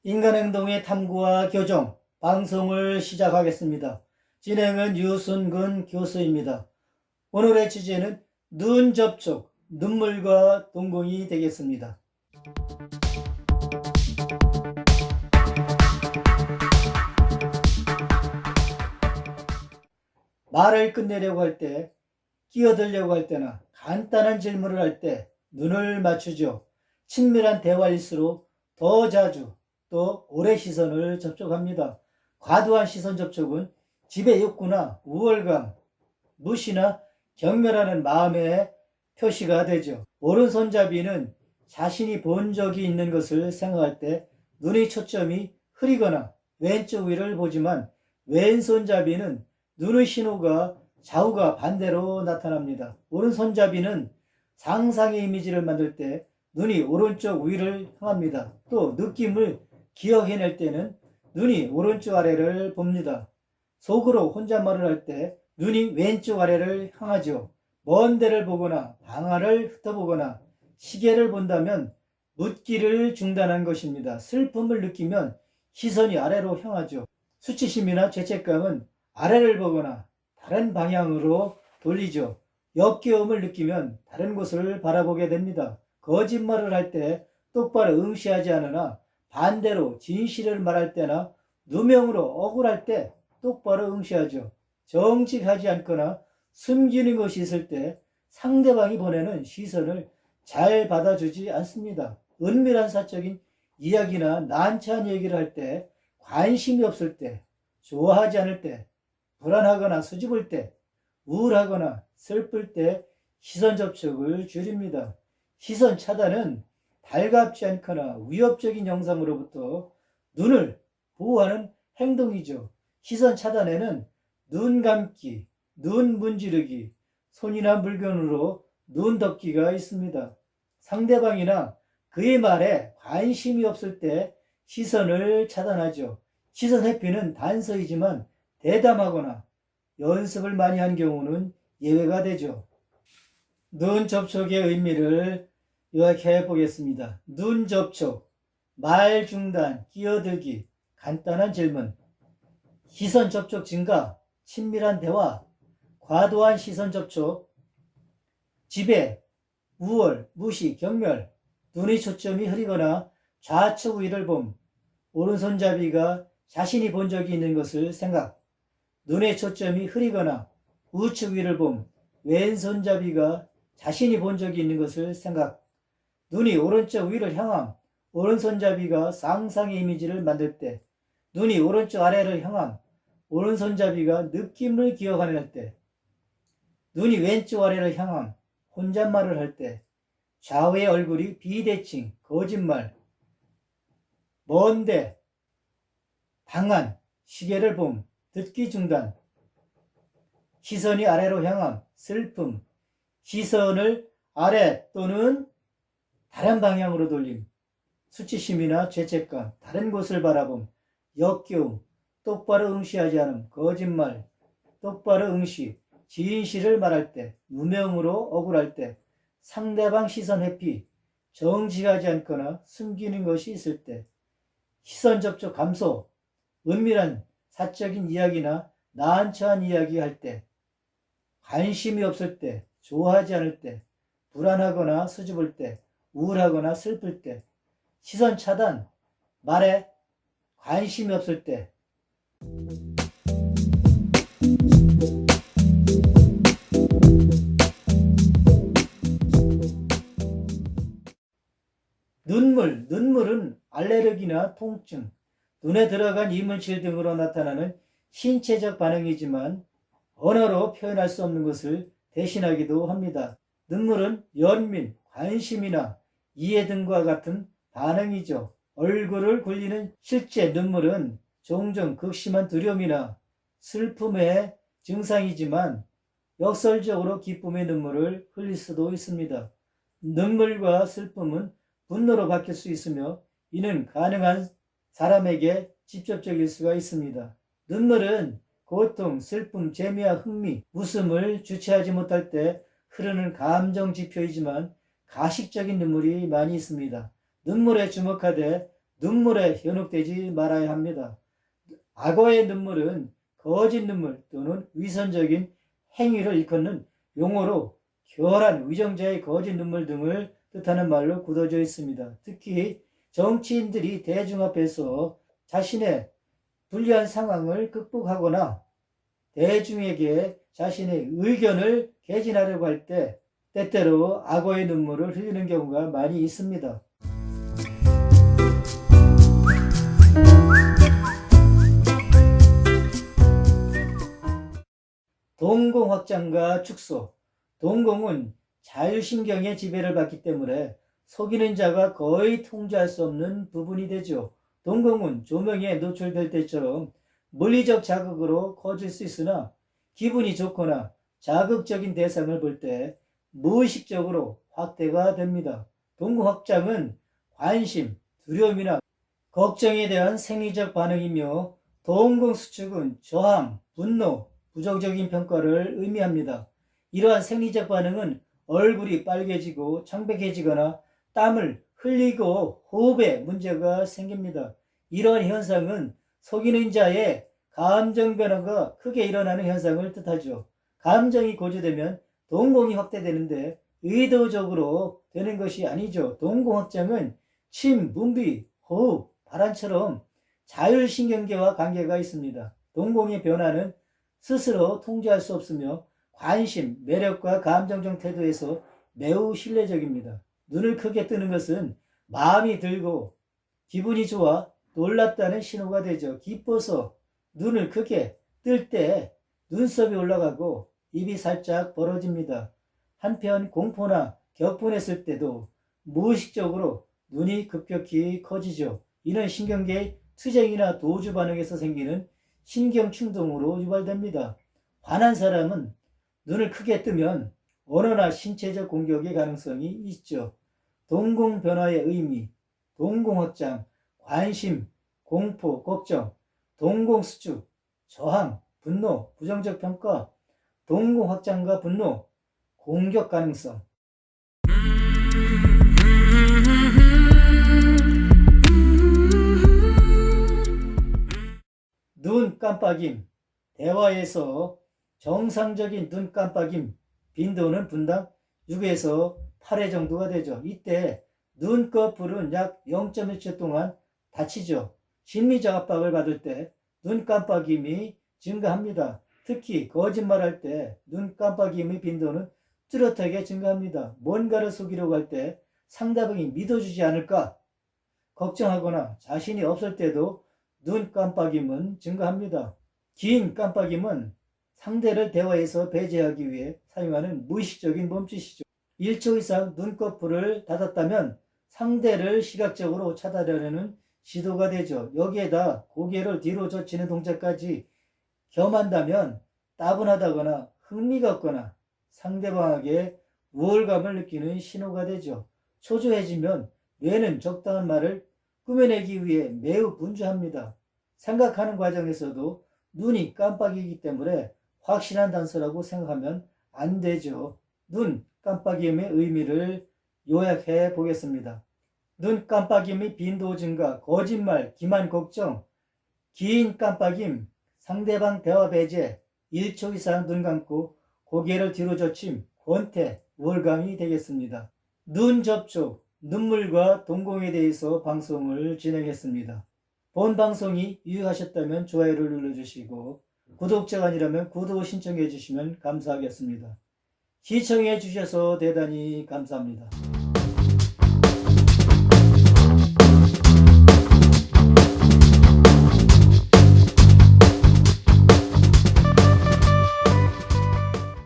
인간행동의 탐구와 교정 방송을 시작하겠습니다. 진행은 유순근 교수입니다. 오늘의 주제는 눈 접촉, 눈물과 동공이 되겠습니다. 말을 끝내려고 할 때, 끼어들려고 할 때나 간단한 질문을 할 때 눈을 맞추죠. 친밀한 대화일수록 더 자주 또 오래 시선을 접촉합니다. 과도한 시선 접촉은 지배 욕구나 우월감, 무시나 경멸하는 마음의 표시가 되죠. 오른손잡이는 자신이 본 적이 있는 것을 생각할 때 눈의 초점이 흐리거나 왼쪽 위를 보지만, 왼손잡이는 눈의 신호가 좌우가 반대로 나타납니다. 오른손잡이는 상상의 이미지를 만들 때 눈이 오른쪽 위를 향합니다. 또 느낌을 기억해낼 때는 눈이 오른쪽 아래를 봅니다. 속으로 혼잣말을 할 때 눈이 왼쪽 아래를 향하죠. 먼 데를 보거나 방아를 훑어보거나 시계를 본다면 묻기를 중단한 것입니다. 슬픔을 느끼면 시선이 아래로 향하죠. 수치심이나 죄책감은 아래를 보거나 다른 방향으로 돌리죠. 역겨움을 느끼면 다른 곳을 바라보게 됩니다. 거짓말을 할 때 똑바로 응시하지 않으나 반대로 진실을 말할 때나 누명으로 억울할 때 똑바로 응시하죠. 정직하지 않거나 숨기는 것이 있을 때 상대방이 보내는 시선을 잘 받아주지 않습니다. 은밀한 사적인 이야기나 난처한 얘기를 할 때 관심이 없을 때, 좋아하지 않을 때, 불안하거나 수줍을 때, 우울하거나 슬플 때 시선 접촉을 줄입니다. 시선 차단은 달갑지 않거나 위협적인 영상으로부터 눈을 보호하는 행동이죠. 시선 차단에는 눈 감기, 눈 문지르기, 손이나 물건으로 눈 덮기가 있습니다. 상대방이나 그의 말에 관심이 없을 때 시선을 차단하죠. 시선 회피는 단서이지만 대담하거나 연습을 많이 한 경우는 예외가 되죠. 눈 접촉의 의미를 요약해 보겠습니다. 눈 접촉, 말 중단, 끼어들기, 간단한 질문, 시선 접촉 증가, 친밀한 대화, 과도한 시선 접촉, 지배, 우월, 무시, 경멸, 눈의 초점이 흐리거나 좌측 위를 봄, 오른손잡이가 자신이 본 적이 있는 것을 생각, 눈의 초점이 흐리거나 우측 위를 봄, 왼손잡이가 자신이 본 적이 있는 것을 생각, 눈이 오른쪽 위를 향함, 오른손잡이가 상상의 이미지를 만들 때, 눈이 오른쪽 아래를 향함, 오른손잡이가 느낌을 기억하낼 때, 눈이 왼쪽 아래를 향함, 혼잣말을 할 때, 좌우의 얼굴이 비대칭, 거짓말, 먼데, 방안, 시계를 봄, 듣기 중단, 시선이 아래로 향함, 슬픔, 시선을 아래 또는 다른 방향으로 돌림, 수치심이나 죄책감, 다른 곳을 바라봄, 역겨움, 똑바로 응시하지 않음, 거짓말, 똑바로 응시, 진실을 말할 때, 누명으로 억울할 때, 상대방 시선 회피, 정직하지 않거나 숨기는 것이 있을 때, 시선 접촉 감소, 은밀한 사적인 이야기나 난처한 이야기 할 때, 관심이 없을 때, 좋아하지 않을 때, 불안하거나 수줍을 때, 우울하거나 슬플 때, 시선 차단, 말에 관심이 없을 때, 눈물은 알레르기나 통증, 눈에 들어간 이물질 등으로 나타나는 신체적 반응이지만 언어로 표현할 수 없는 것을 대신하기도 합니다. 눈물은 연민, 관심이나 이해 등과 같은 반응이죠. 얼굴을 굴리는 실제 눈물은 종종 극심한 두려움이나 슬픔의 증상이지만 역설적으로 기쁨의 눈물을 흘릴 수도 있습니다. 눈물과 슬픔은 분노로 바뀔 수 있으며 이는 가능한 사람에게 직접적일 수가 있습니다. 눈물은 고통, 슬픔, 재미와 흥미, 웃음을 주체하지 못할 때 흐르는 감정 지표이지만 가식적인 눈물이 많이 있습니다. 눈물에 주목하되 눈물에 현혹되지 말아야 합니다. 악어의 눈물은 거짓 눈물 또는 위선적인 행위를 일컫는 용어로 교활한 위정자의 거짓 눈물 등을 뜻하는 말로 굳어져 있습니다. 특히 정치인들이 대중 앞에서 자신의 불리한 상황을 극복하거나 대중에게 자신의 의견을 개진하려고 할 때 때때로 악어의 눈물을 흘리는 경우가 많이 있습니다. 동공 확장과 축소. 동공은 자율신경의 지배를 받기 때문에 속이는 자가 거의 통제할 수 없는 부분이 되죠. 동공은 조명에 노출될 때처럼 물리적 자극으로 커질 수 있으나 기분이 좋거나 자극적인 대상을 볼 때 무의식적으로 확대가 됩니다. 동공 확장은 관심, 두려움이나 걱정에 대한 생리적 반응이며 동공 수축은 저항, 분노, 부정적인 평가를 의미합니다. 이러한 생리적 반응은 얼굴이 빨개지고 창백해지거나 땀을 흘리고 호흡에 문제가 생깁니다. 이러한 현상은 속이는 자의 감정 변화가 크게 일어나는 현상을 뜻하죠. 감정이 고조되면 동공이 확대되는데 의도적으로 되는 것이 아니죠. 동공 확장은 침, 분비, 호흡, 발한처럼 자율신경계와 관계가 있습니다. 동공의 변화는 스스로 통제할 수 없으며 관심, 매력과 감정적 태도에서 매우 신뢰적입니다. 눈을 크게 뜨는 것은 마음이 들고 기분이 좋아 놀랐다는 신호가 되죠. 기뻐서 눈을 크게 뜰 때 눈썹이 올라가고 입이 살짝 벌어집니다. 한편 공포나 격분했을 때도 무의식적으로 눈이 급격히 커지죠. 이는 신경계의 투쟁이나 도주 반응에서 생기는 신경 충동으로 유발됩니다. 화난 사람은 눈을 크게 뜨면 언어나 신체적 공격의 가능성이 있죠. 동공 변화의 의미, 동공 확장, 관심, 공포, 걱정, 동공 수축, 저항, 분노, 부정적 평가, 동공 확장과 분노, 공격 가능성. 눈 깜빡임. 대화에서 정상적인 눈 깜빡임 빈도는 분당 6에서 8회 정도가 되죠. 이때 눈꺼풀은 약 0.1초 동안 닫히죠. 심리적 압박을 받을 때 눈 깜빡임이 증가합니다. 특히 거짓말할 때 눈 깜빡임의 빈도는 뚜렷하게 증가합니다. 뭔가를 속이려고 할 때 상대방이 믿어주지 않을까 걱정하거나 자신이 없을 때도 눈 깜빡임은 증가합니다. 긴 깜빡임은 상대를 대화에서 배제하기 위해 사용하는 무의식적인 몸짓이죠. 1초 이상 눈꺼풀을 닫았다면 상대를 시각적으로 차단하려는 시도가 되죠. 여기에다 고개를 뒤로 젖히는 동작까지 겸한다면 따분하다거나 흥미가 없거나 상대방에게 우월감을 느끼는 신호가 되죠. 초조해지면 뇌는 적당한 말을 꾸며내기 위해 매우 분주합니다. 생각하는 과정에서도 눈이 깜빡이기 때문에 확실한 단서라고 생각하면 안 되죠. 눈 깜빡임의 의미를 요약해 보겠습니다. 눈 깜빡임의 빈도 증가, 거짓말, 기만 걱정, 긴 깜빡임, 상대방 대화 배제, 1초 이상 눈 감고 고개를 뒤로 젖힘, 권태, 우월감이 되겠습니다. 눈 접촉, 눈물과 동공에 대해서 방송을 진행했습니다. 본 방송이 유익하셨다면 좋아요를 눌러주시고 구독자가 아니라면 구독 신청해 주시면 감사하겠습니다. 시청해 주셔서 대단히 감사합니다.